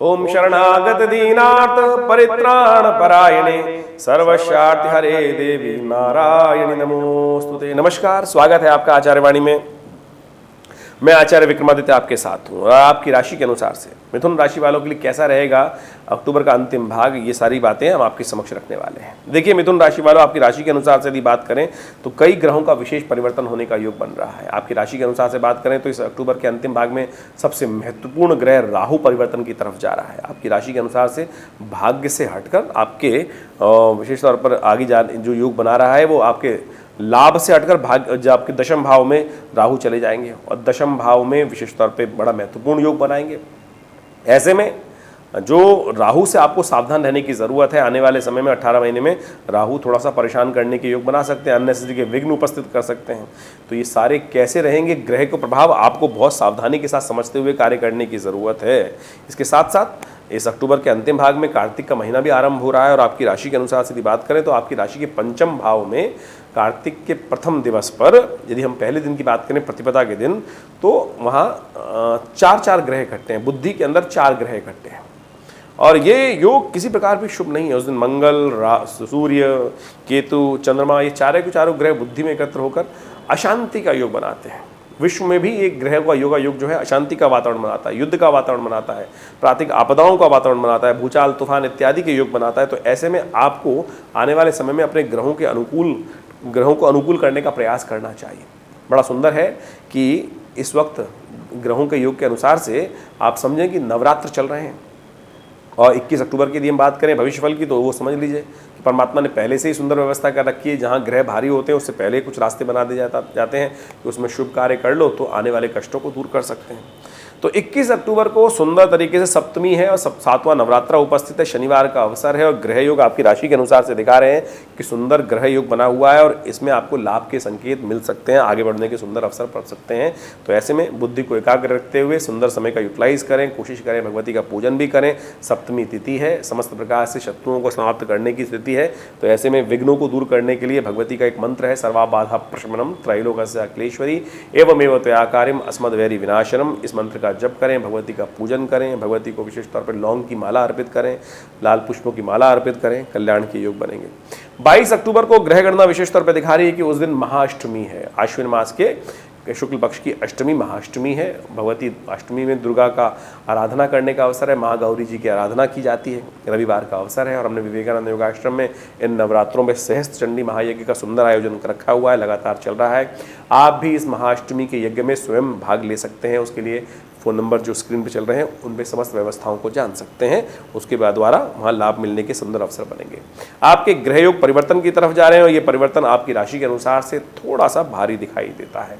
ओम शरणागत दीनार्थ परित्राण परायणे सर्वशार्थ हरे देवी नारायणी नमोस्तुते। नमस्कार, स्वागत है आपका आचार्यवाणी में। मैं आचार्य विक्रमादित्य आपके साथ हूँ और आपकी राशि के अनुसार से मिथुन राशि वालों के लिए कैसा रहेगा अक्टूबर का अंतिम भाग, ये सारी बातें हम आपके समक्ष रखने वाले हैं। देखिए मिथुन राशि वालों, आपकी राशि के अनुसार से यदि बात करें तो कई ग्रहों का विशेष परिवर्तन होने का योग बन रहा है। आपकी राशि के अनुसार से बात करें तो इस अक्टूबर के अंतिम भाग में सबसे महत्वपूर्ण ग्रह राहु परिवर्तन की तरफ जा रहा है। आपकी राशि के अनुसार से भाग्य से हटकर आपके विशेष तौर पर आगे जो योग बना रहा है वो आपके लाभ से हटकर भाग्य, जो आपके दशम भाव में राहु चले जाएंगे और दशम भाव में विशेष तौर पे बड़ा महत्वपूर्ण योग बनाएंगे। ऐसे में जो राहु से आपको सावधान रहने की ज़रूरत है। आने वाले समय में 18 महीने में राहु थोड़ा सा परेशान करने के योग बना सकते हैं, अननेसेसरी के विघ्न उपस्थित कर सकते हैं। तो ये सारे कैसे रहेंगे, ग्रह का प्रभाव आपको बहुत सावधानी के साथ समझते हुए कार्य करने की ज़रूरत है। इसके साथ साथ इस अक्टूबर के अंतिम भाग में कार्तिक का महीना भी आरंभ हो रहा है और आपकी राशि के अनुसार से यदि बात करें तो आपकी राशि के पंचम भाव में कार्तिक के प्रथम दिवस पर, यदि हम पहले दिन की बात करें प्रतिपदा के दिन, तो वहाँ चार ग्रह इकट्ठे हैं। बुद्धि के अंदर 4 ग्रह इकट्ठे हैं और ये योग किसी प्रकार भी शुभ नहीं है। उस दिन मंगल, सूर्य, केतु, चंद्रमा, ये चारों के चारों ग्रह बुद्धि में एकत्र होकर अशांति का योग बनाते हैं। विश्व में भी एक ग्रह का योग जो है अशांति का वातावरण बनाता है, युद्ध का वातावरण बनाता है, प्राकृतिक आपदाओं का वातावरण बनाता है, भूचाल, तूफान इत्यादि के योग बनाता है। तो ऐसे में आपको आने वाले समय में अपने ग्रहों को अनुकूल करने का प्रयास करना चाहिए। बड़ा सुंदर है कि इस वक्त ग्रहों के योग के अनुसार से आप समझें कि नवरात्र चल रहे हैं और 21 अक्टूबर की यदि हम बात करें भविष्यफल की तो वो समझ लीजिए कि परमात्मा ने पहले से ही सुंदर व्यवस्था कर रखी है। जहाँ ग्रह भारी होते हैं उससे पहले कुछ रास्ते बना दिए जाते हैं कि उसमें शुभ कार्य कर लो तो आने वाले कष्टों को दूर कर सकते हैं। तो 21 अक्टूबर को सुंदर तरीके से सप्तमी है और 7वां नवरात्रा उपस्थित है, शनिवार का अवसर है और ग्रह योग आपकी राशि के अनुसार से दिखा रहे हैं कि सुंदर ग्रह योग बना हुआ है और इसमें आपको लाभ के संकेत मिल सकते हैं, आगे बढ़ने के सुंदर अवसर पड़ सकते हैं। तो ऐसे में बुद्धि को एकाग्र रखते हुए सुंदर समय का यूटिलाइज करें, कोशिश करें भगवती का पूजन भी करें। सप्तमी तिथि है, समस्त प्रकार से शत्रुओं को समाप्त करने की स्थिति है। तो ऐसे में विघ्नों को दूर करने के लिए भगवती का एक मंत्र है, सर्वा बाधा प्रशमनम त्रैलोक्य अखिलेश्वरी एवमेव त्वया कार्यम अस्मद्वैरी विनाशनम। इस मंत्र का जप करें, भगवती का पूजन करें, भगवती को विशेष तौर पर लौंग की माला अर्पित करें, लाल पुष्पों की माला अर्पित करें, कल्याण के योग बनेंगे। 22 अक्टूबर को ग्रह गणना विशेष तौर पर दिखा रही है कि उस दिन महाअष्टमी है। आश्विन मास के शुक्ल पक्ष की अष्टमी महाअष्टमी है। भगवती अष्टमी में दुर्गा का आराधना करने का अवसर है, महागौरी जी की आराधना की जाती है। रविवार का अवसर है और हमने विवेकानंद योगाश्रम में इन नवरात्रों में सहस्त्र चंडी महायज्ञ का सुंदर आयोजन रखा हुआ है, लगातार चल रहा है। आप भी इस महाअष्टमी के यज्ञ में स्वयं भाग ले सकते हैं। उसके लिए फ़ोन नंबर जो स्क्रीन पर चल रहे हैं उन पर समस्त व्यवस्थाओं को जान सकते हैं, उसके बाद द्वारा वहाँ लाभ मिलने के सुंदर अवसर बनेंगे। आपके ग्रह योग परिवर्तन की तरफ जा रहे हैं और ये परिवर्तन आपकी राशि के अनुसार से थोड़ा सा भारी दिखाई देता है।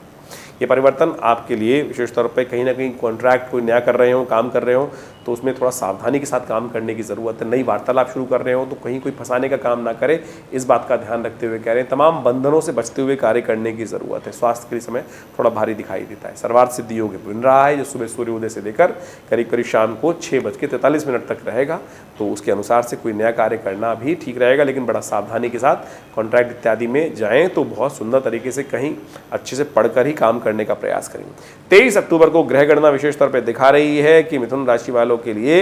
ये परिवर्तन आपके लिए विशेष तौर पे कहीं ना कहीं कॉन्ट्रैक्ट कोई नया कर रहे हो, काम कर रहे हो तो उसमें थोड़ा सावधानी के साथ काम करने की ज़रूरत है। नई वार्तालाप शुरू कर रहे हो तो कहीं कोई फंसाने का काम ना करे, इस बात का ध्यान रखते हुए कह रहे हैं। तमाम बंधनों से बचते हुए कार्य करने की ज़रूरत है। स्वास्थ्य के समय थोड़ा भारी दिखाई देता है। सर्वार्थ सिद्धि योग बन रहा है जो सुबह सूर्योदय से लेकर करीब करीब शाम को 6:43 तक रहेगा। तो उसके अनुसार से कोई नया कार्य करना भी ठीक रहेगा, लेकिन बड़ा सावधानी के साथ कॉन्ट्रैक्ट इत्यादि में जाएँ तो बहुत सुंदर तरीके से कहीं अच्छे से पढ़कर ही काम करने का प्रयास करेंगे। 23 अक्टूबर को ग्रह गणना विशेष तौर पर दिखा रही है कि मिथुन राशि वालों के लिए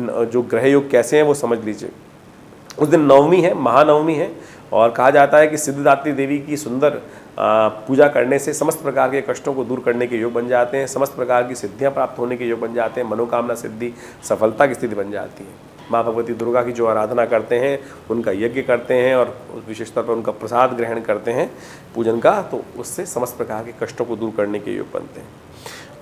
जो ग्रह योग कैसे हैं वो समझ लीजिए। उस दिन नवमी है, महानवमी है और कहा जाता है कि सिद्धिदात्री देवी की सुंदर पूजा करने से समस्त प्रकार के कष्टों को दूर करने के योग बन जाते हैं, समस्त प्रकार की सिद्धियां प्राप्त होने के योग बन जाते हैं, मनोकामना सिद्धि, सफलता की स्थिति बन जाती है। माँ भगवती दुर्गा की जो आराधना करते हैं, उनका यज्ञ करते हैं और विशेष तौर पर उनका प्रसाद ग्रहण करते हैं पूजन का, तो उससे समस्त प्रकार के कष्टों को दूर करने के योग बनते हैं।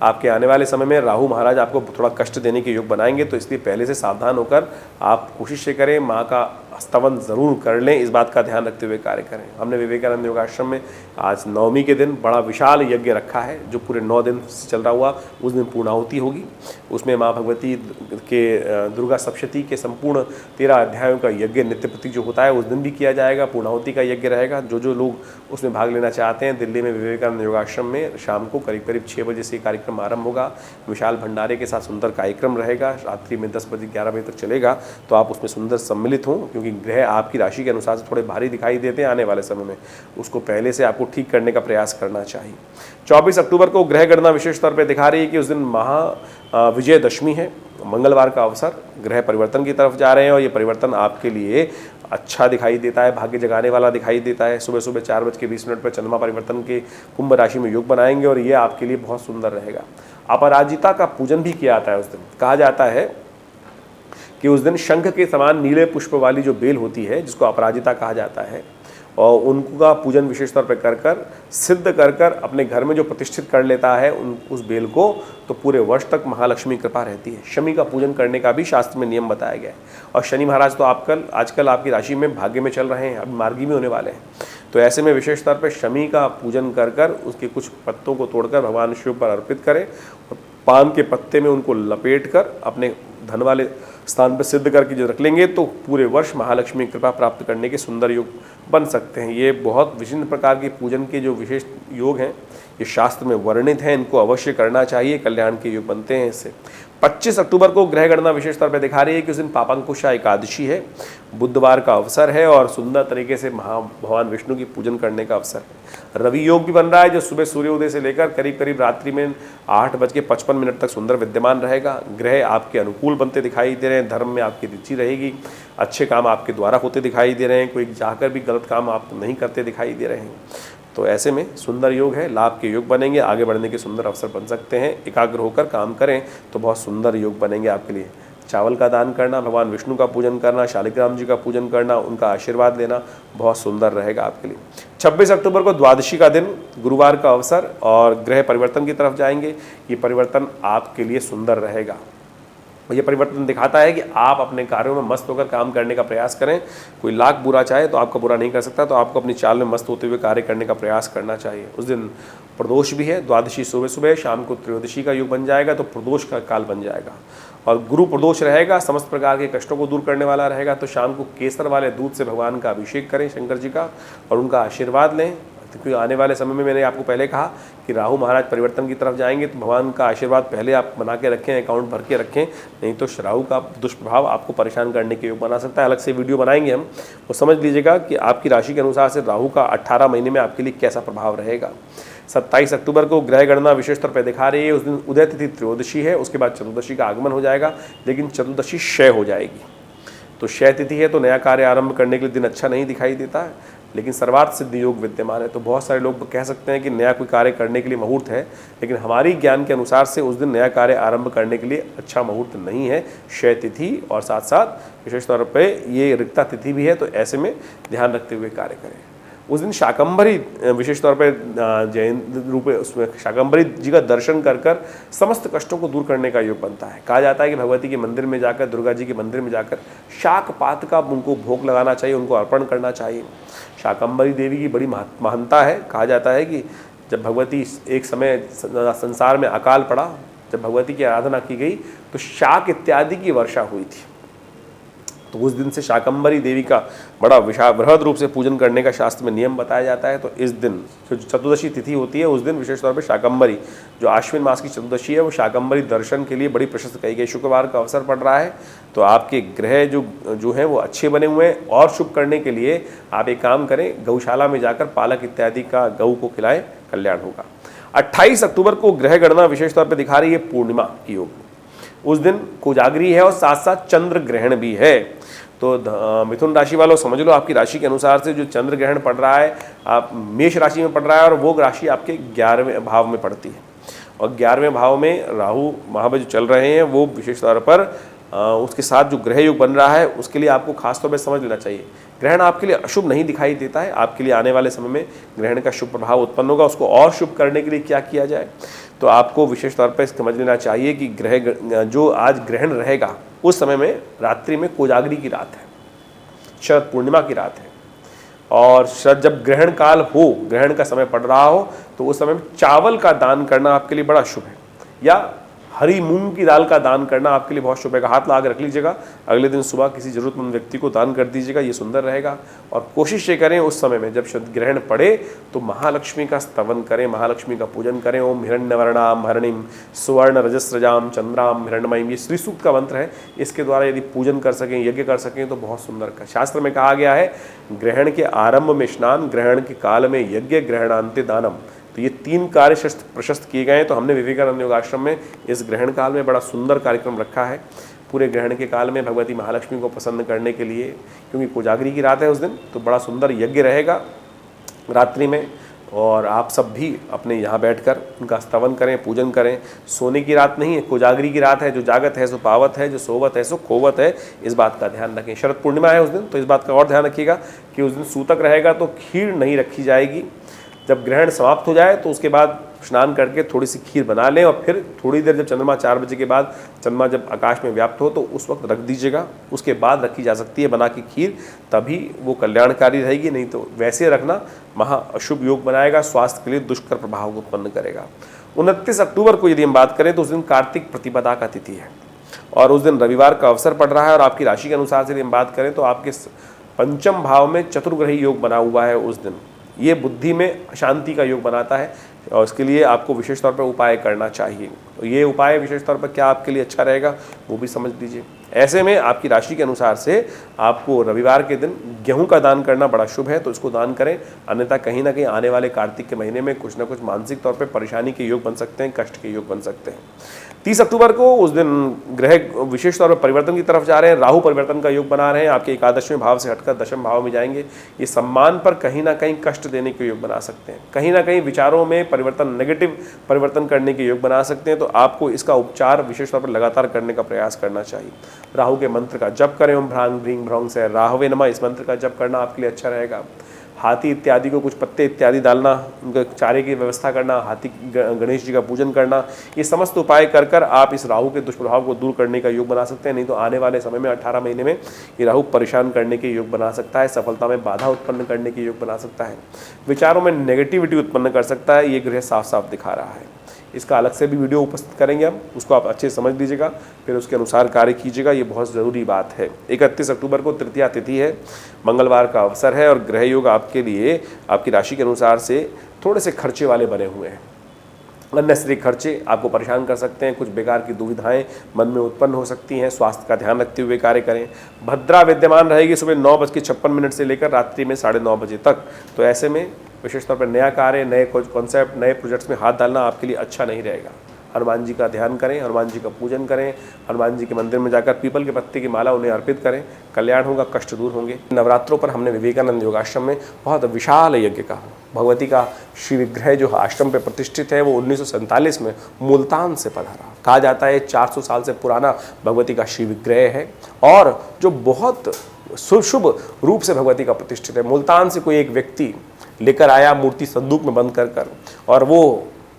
आपके आने वाले समय में राहु महाराज आपको थोड़ा कष्ट देने के योग बनाएंगे, तो इसलिए पहले से सावधान होकर आप कोशिश करें, माँ का स्तवन ज़रूर कर लें, इस बात का ध्यान रखते हुए कार्य करें। हमने विवेकानंद योगाश्रम में आज नवमी के दिन बड़ा विशाल यज्ञ रखा है जो पूरे 9 दिन चल रहा हुआ। उस दिन पूर्णाहुति होगी, उसमें माँ भगवती के दुर्गा सप्तशती के संपूर्ण 13 अध्यायों का यज्ञ नित्य प्रति जो होता है उस दिन भी किया जाएगा। पूर्णाहुति का यज्ञ रहेगा। जो लोग उसमें भाग लेना चाहते हैं, दिल्ली में विवेकानंद योगाश्रम में शाम को करीब करीब 6 बजे से कार्यक्रम आरंभ होगा। विशाल भंडारे के साथ सुंदर कार्यक्रम रहेगा, रात्रि में 10 बजे 11 बजे तक चलेगा। तो आप उसमें सुंदर सम्मिलित हों, क्योंकि ग्रह आपकी राशि के अनुसार से थोड़े भारी दिखाई देते हैं आने वाले समय में, उसको पहले से आपको ठीक करने का प्रयास करना चाहिए। 24 अक्टूबर को ग्रह गणना विशेष तौर पर दिखा रही है कि उस दिन महा विजयदशमी है मंगलवार का अवसर, ग्रह परिवर्तन की तरफ जा रहे हैं और ये परिवर्तन आपके लिए अच्छा दिखाई देता है, भाग्य जगाने वाला दिखाई देता है। सुबह सुबह 4:20 पर चंद्रमा परिवर्तन के कुंभ राशि में योग बनाएंगे और ये आपके लिए बहुत सुंदर रहेगा। अपराजिता का पूजन भी किया जाता है उस दिन। कहा जाता है कि उस दिन शंख के समान नीले पुष्प वाली जो बेल होती है, जिसको अपराजिता कहा जाता है, और उनका पूजन विशेष तौर पर कर कर सिद्ध कर कर अपने घर में जो प्रतिष्ठित कर लेता है उस बेल को, तो पूरे वर्ष तक महालक्ष्मी कृपा रहती है। शमी का पूजन करने का भी शास्त्र में नियम बताया गया है। और शनि महाराज तो आजकल आपकी राशि में भाग्य में चल रहे हैं, अब मार्गी में होने वाले हैं। तो ऐसे में विशेष तौर पर शमी का पूजन कर कर उसके कुछ पत्तों को तोड़कर भगवान शिव पर अर्पित करें और पान के पत्ते में उनको लपेट कर अपने धन वाले स्थान पर सिद्ध करके जो रख लेंगे तो पूरे वर्ष महालक्ष्मी कृपा प्राप्त करने के सुंदर योग बन सकते हैं। ये बहुत विभिन्न प्रकार के पूजन के जो विशेष योग हैं ये शास्त्र में वर्णित हैं, इनको अवश्य करना चाहिए, कल्याण के योग बनते हैं इससे। 25 अक्टूबर को ग्रह गणना विशेष तौर पर दिखा रही है कि उस दिन पापांकुशा एकादशी है, बुधवार का अवसर है और सुंदर तरीके से भगवान विष्णु की पूजन करने का अवसर है। रवि योग भी बन रहा है जो सुबह सूर्योदय से लेकर करीब करीब रात्रि में 8:55 तक सुंदर विद्यमान रहेगा। ग्रह आपके अनुकूल बनते दिखाई दे रहे हैं, धर्म में आपकी रुचि रहेगी, अच्छे काम आपके द्वारा होते दिखाई दे रहे हैं, कोई जाकर भी गलत काम आप नहीं करते दिखाई दे रहे हैं। तो ऐसे में सुंदर योग है, लाभ के योग बनेंगे, आगे बढ़ने के सुंदर अवसर बन सकते हैं। एकाग्र होकर काम करें तो बहुत सुंदर योग बनेंगे आपके लिए। चावल का दान करना, भगवान विष्णु का पूजन करना, शालिग्राम जी का पूजन करना, उनका आशीर्वाद लेना बहुत सुंदर रहेगा आपके लिए। 26 अक्टूबर को द्वादशी का दिन, गुरुवार का अवसर और ग्रह परिवर्तन की तरफ जाएंगे। ये परिवर्तन आपके लिए सुंदर रहेगा। ये परिवर्तन दिखाता है कि आप अपने कार्यों में मस्त होकर काम करने का प्रयास करें। कोई लाख बुरा चाहे तो आपका बुरा नहीं कर सकता, तो आपको अपनी चाल में मस्त होते हुए कार्य करने का प्रयास करना चाहिए। उस दिन प्रदोष भी है, द्वादशी सुबह सुबह, शाम को त्रयोदशी का योग बन जाएगा तो प्रदोष का काल बन जाएगा और गुरु प्रदोष रहेगा, समस्त प्रकार के कष्टों को दूर करने वाला रहेगा। तो शाम को केसर वाले दूध से भगवान का अभिषेक करें शंकर जी का और उनका आशीर्वाद लें, क्योंकि आने वाले समय में मैंने आपको पहले कहा कि राहु महाराज परिवर्तन की तरफ जाएंगे, तो भगवान का आशीर्वाद पहले आप बना के रखें, अकाउंट भर के रखें, नहीं तो राहु का दुष्प्रभाव आपको परेशान करने के योग बना सकता है। अलग से वीडियो बनाएंगे हम, वो समझ लीजिएगा कि आपकी राशि के अनुसार से राहु का 18 महीने में आपके लिए कैसा प्रभाव रहेगा। 27 अक्टूबर को ग्रह गणना विशेष तौर पर दिखा रही है। उस दिन उदय तिथि त्रयोदशी है, उसके बाद चतुर्दशी का आगमन हो जाएगा, लेकिन चतुर्दशी क्षय हो जाएगी। तो क्षय तिथि है तो नया कार्य आरंभ करने के लिए दिन अच्छा नहीं दिखाई देता है, लेकिन सर्वार्थ सिद्ध योग विद्यमान है। तो बहुत सारे लोग कह सकते हैं कि नया कोई कार्य करने के लिए मुहूर्त है, लेकिन हमारी ज्ञान के अनुसार से उस दिन नया कार्य आरंभ करने के लिए अच्छा मुहूर्त नहीं है, क्षय तिथि और साथ साथ विशेष तौर पे ये रिक्ता तिथि भी है। तो ऐसे में ध्यान रखते हुए कार्य करें। उस दिन शाकंभरी विशेष तौर पे जैन रूप उसमें शाकंभरी जी का दर्शन कर कर समस्त कष्टों को दूर करने का योग बनता है। कहा जाता है कि भगवती के मंदिर में जाकर, दुर्गा जी के मंदिर में जाकर शाक पात का उनको भोग लगाना चाहिए, उनको अर्पण करना चाहिए। शाकंभरी देवी की बड़ी महानता है। कहा जाता है कि जब भगवती एक समय संसार में अकाल पड़ा, जब भगवती की आराधना की गई तो शाक इत्यादि की वर्षा हुई थी। तो उस दिन से शाकंभरी देवी का बड़ा बृहद रूप से पूजन करने का शास्त्र में नियम बताया जाता है। तो इस दिन जो चतुर्दशी तिथि होती है उस दिन विशेष तौर पर शाकंभरी, जो आश्विन मास की चतुर्दशी है, वो शाकंभरी दर्शन के लिए बड़ी प्रशस्त कही गई। शुक्रवार का अवसर पड़ रहा है तो आपके ग्रह जो हैं वो अच्छे बने हुए हैं। और शुभ करने के लिए आप एक काम करें, गौशाला में जाकर पालक इत्यादि का गऊ को खिलाएं, कल्याण होगा। 28 अक्टूबर को ग्रह गणना विशेष तौर पर दिखा रही है पूर्णिमा की योग। उस दिन कोजागरी है और साथ साथ चंद्र ग्रहण भी है। तो मिथुन राशि वालों समझ लो, आपकी राशि के अनुसार से जो चंद्र ग्रहण पड़ रहा है, आप मेष राशि में पड़ रहा है और वो राशि आपके 11वें भाव में पड़ती है। और 11वें भाव में राहु महाबल जो चल रहे हैं वो विशेष तौर पर उसके साथ जो ग्रह योग बन रहा है उसके लिए आपको खासतौर पर समझ लेना चाहिए। ग्रहण आपके लिए अशुभ नहीं दिखाई देता है, आपके लिए आने वाले समय में ग्रहण का शुभ प्रभाव उत्पन्न होगा। उसको और शुभ करने के लिए क्या किया जाए, तो आपको विशेष तौर पर समझ लेना चाहिए कि ग्रह जो आज ग्रहण रहेगा उस समय में रात्रि में कोजागरी की रात है, शरद पूर्णिमा की रात है। और जब ग्रहण काल हो, ग्रहण का समय पड़ रहा हो, तो उस समय में चावल का दान करना आपके लिए बड़ा शुभ है, या हरी मूंग की दाल का दान करना आपके लिए बहुत शुभ है। हाथ लगा के रख लीजिएगा, अगले दिन सुबह किसी जरूरतमंद व्यक्ति को दान कर दीजिएगा, ये सुंदर रहेगा। और कोशिश ये करें उस समय में जब ग्रहण पड़े तो महालक्ष्मी का स्तवन करें, महालक्ष्मी का पूजन करें। ओम हिरण्यवर्णाम हरणिम सुवर्ण रजस्रजाम चंद्राम हिरण्यमयीम, ये श्री सूक्त का मंत्र है। इसके द्वारा यदि पूजन कर सकें, यज्ञ कर सकें तो बहुत सुंदर। शास्त्र में कहा गया है ग्रहण के आरंभ में स्नान, ग्रहण के काल में यज्ञ, ग्रहणांते दानम। तो ये 3 कार्य प्रशस्त किए गए हैं। तो हमने विवेकानंद योग आश्रम में इस ग्रहण काल में बड़ा सुंदर कार्यक्रम रखा है। पूरे ग्रहण के काल में भगवती महालक्ष्मी को प्रसन्न करने के लिए, क्योंकि कोजागरी की रात है उस दिन, तो बड़ा सुंदर यज्ञ रहेगा रात्रि में। और आप सब भी अपने यहाँ बैठकर उनका स्तवन करें, पूजन करें। सोने की रात नहीं है, कोजागरी की रात है। जो जागत है सो पावत है, जो सोवत है सो खोवत है। इस बात का ध्यान रखें। शरद पूर्णिमा है उस दिन, तो इस बात का और ध्यान रखिएगा कि उस दिन सूतक रहेगा तो खीर नहीं रखी जाएगी। जब ग्रहण समाप्त हो जाए तो उसके बाद स्नान करके थोड़ी सी खीर बना लें और फिर थोड़ी देर जब चंद्रमा 4 बजे के बाद चंद्रमा जब आकाश में व्याप्त हो तो उस वक्त रख दीजिएगा। उसके बाद रखी जा सकती है बना की खीर, तभी वो कल्याणकारी रहेगी। नहीं तो वैसे रखना महा अशुभ योग बनाएगा, स्वास्थ्य के लिए दुष्कर प्रभाव को उत्पन्न करेगा। 29 अक्टूबर को यदि हम बात करें तो उस दिन कार्तिक प्रतिपदा का तिथि है और उस दिन रविवार का अवसर पड़ रहा है। और आपकी राशि के अनुसार से यदि हम बात करें तो आपके पंचम भाव में चतुर्ग्रही योग बना हुआ है उस दिन। ये बुद्धि में शांति का योग बनाता है और इसके लिए आपको विशेष तौर पर उपाय करना चाहिए। तो ये उपाय विशेष तौर पर क्या आपके लिए अच्छा रहेगा वो भी समझ लीजिए। ऐसे में आपकी राशि के अनुसार से आपको रविवार के दिन गेहूं का दान करना बड़ा शुभ है, तो इसको दान करें। अन्यथा कहीं ना कहीं आने वाले कार्तिक के महीने में कुछ ना कुछ मानसिक तौर पर परेशानी के योग बन सकते हैं, कष्ट के योग बन सकते हैं। 30 अक्टूबर को उस दिन ग्रह विशेष तौर पर परिवर्तन की तरफ जा रहे हैं। राहु परिवर्तन का योग बना रहे हैं, आपके 11वें भाव से हटकर 10वें भाव में जाएंगे। ये सम्मान पर कहीं ना कहीं कष्ट देने के योग बना सकते हैं, कहीं ना कहीं विचारों में परिवर्तन, नेगेटिव परिवर्तन करने के योग बना सकते हैं। तो आपको इसका उपचार विशेष तौर पर लगातार करने का प्रयास करना चाहिए। राहु के मंत्र का जप करें, ओम भ्रांग भ्रीं भ्रौं से राहवे नमः, इस मंत्र का जप करना आपके लिए अच्छा रहेगा। हाथी इत्यादि को कुछ पत्ते इत्यादि डालना, उनके चारे की व्यवस्था करना, हाथी गणेश जी का पूजन करना, ये समस्त उपाय कर कर आप इस राहु के दुष्प्रभाव को दूर करने का योग बना सकते हैं। नहीं तो आने वाले समय में 18 महीने में ये राहु परेशान करने के योग बना सकता है, सफलता में बाधा उत्पन्न करने के योग बना सकता है, विचारों में नेगेटिविटी उत्पन्न कर सकता है। ये ग्रह साफ साफ दिखा रहा है। इसका अलग से भी वीडियो उपस्थित करेंगे हम, उसको आप अच्छे से समझ लीजिएगा, फिर उसके अनुसार कार्य कीजिएगा। ये बहुत ज़रूरी बात है। 31 अक्टूबर को तृतीया तिथि है, मंगलवार का अवसर है और ग्रह योग आपके लिए आपकी राशि के अनुसार से थोड़े से खर्चे वाले बने हुए हैं। अननेसेसरी खर्चे आपको परेशान कर सकते हैं, कुछ बेकार की दुविधाएं मन में उत्पन्न हो सकती हैं। स्वास्थ्य का ध्यान रखते हुए कार्य करें। भद्रा विद्यमान रहेगी सुबह 9:56 से लेकर रात्रि में 9:30 बजे तक। तो ऐसे में विशेष तौर पर नया कार्य, नए कॉन्सेप्ट, नए प्रोजेक्ट्स में हाथ डालना आपके लिए अच्छा नहीं रहेगा। हनुमान जी का ध्यान करें, हनुमान जी का पूजन करें, हनुमान जी के मंदिर में जाकर पीपल के पत्ते की माला उन्हें अर्पित करें, कल्याण होगा, कष्ट दूर होंगे। नवरात्रों पर हमने विवेकानंद योगाश्रम में बहुत विशाल यज्ञ का, भगवती का श्री विग्रह जो आश्रम पे प्रतिष्ठित है वो 1947 में मुल्तान से पधारा। कहा जाता है 400 साल से पुराना भगवती का श्री विग्रह है और जो बहुत शुभ रूप से भगवती का प्रतिष्ठित है। मुल्तान से कोई एक व्यक्ति लेकर आया मूर्ति संदूक में बंद कर और वो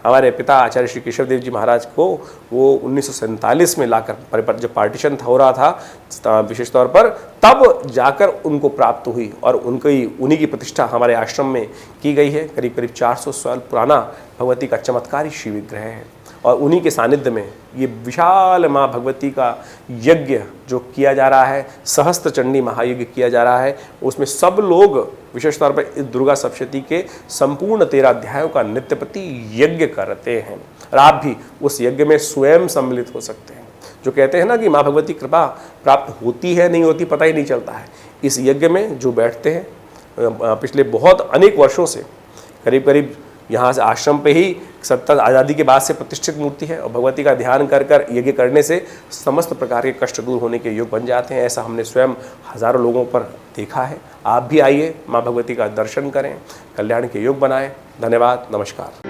हमारे पिता आचार्य श्री केशव देव जी महाराज को वो 1947 में लाकर, जब पार्टीशन हो रहा था विशेष तौर पर, तब जाकर उनको प्राप्त हुई और उन्हीं की प्रतिष्ठा हमारे आश्रम में की गई है। करीब करीब 400 साल पुराना भगवती का चमत्कारी शिव विग्रह है और उन्हीं के सानिध्य में ये विशाल माँ भगवती का यज्ञ जो किया जा रहा है, सहस्त्र चंडी महायज्ञ किया जा रहा है, उसमें सब लोग विशेष तौर पर इस दुर्गा सप्तशती के संपूर्ण 13 अध्यायों का नित्यप्रति यज्ञ करते हैं और आप भी उस यज्ञ में स्वयं सम्मिलित हो सकते हैं। जो कहते हैं ना कि माँ भगवती कृपा प्राप्त होती है नहीं होती पता ही नहीं चलता है। इस यज्ञ में जो बैठते हैं पिछले बहुत अनेक वर्षों से, करीब करीब यहाँ से आश्रम पे ही 70 आज़ादी के बाद से प्रतिष्ठित मूर्ति है और भगवती का ध्यान कर कर यज्ञ करने से समस्त प्रकार के कष्ट दूर होने के योग बन जाते हैं। ऐसा हमने स्वयं हज़ारों लोगों पर देखा है। आप भी आइए, माँ भगवती का दर्शन करें, कल्याण के योग बनाएं। धन्यवाद, नमस्कार।